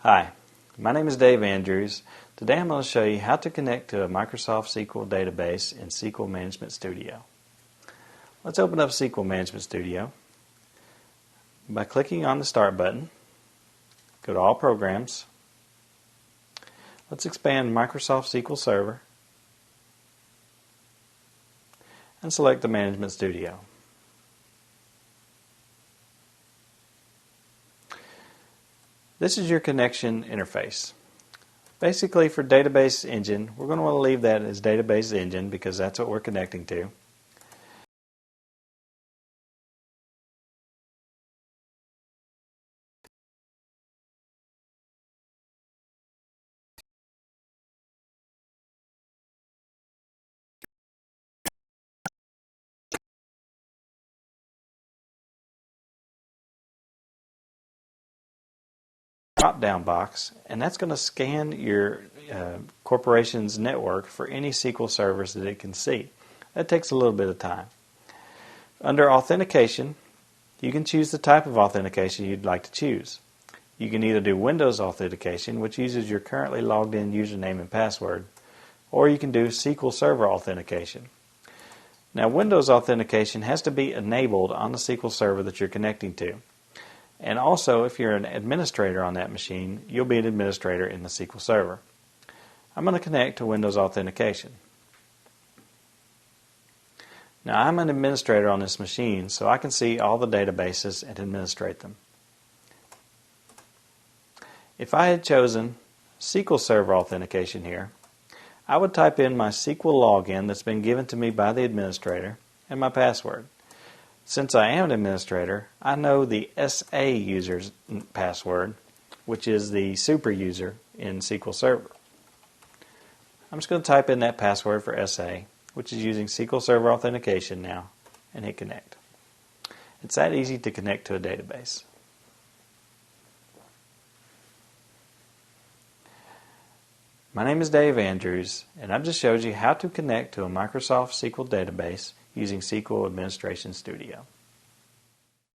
Hi, my name is Dave Andrews. Today I'm going to show you how to connect to a Microsoft SQL database in SQL Management Studio. Let's open up SQL Management Studio by clicking on the Start button. Go to All Programs. Let's expand Microsoft SQL Server and select the Management Studio. This is your connection interface. Basically, for Database Engine, we're going to want to leave that as Database Engine because that's what we're connecting to. Drop-down box, and that's going to scan your corporation's network for any SQL servers that it can see. That takes a little bit of time. Under Authentication, you can choose the type of authentication you'd like to choose. You can either do Windows Authentication, which uses your currently logged in username and password, or you can do SQL Server Authentication. Now, Windows Authentication has to be enabled on the SQL Server that you're connecting to. And also, if you're an administrator on that machine, you'll be an administrator in the SQL Server. I'm going to connect to Windows Authentication. Now, I'm an administrator on this machine, so I can see all the databases and administrate them. If I had chosen SQL Server Authentication here, I would type in my SQL login that's been given to me by the administrator and my password. Since I am an administrator, I know the SA user's password, which is the super user in SQL Server. I'm just going to type in that password for SA, which is using SQL Server Authentication now, and hit connect. It's that easy to connect to a database. My name is Dave Andrews, and I've just showed you how to connect to a Microsoft SQL database using SQL Administration Studio.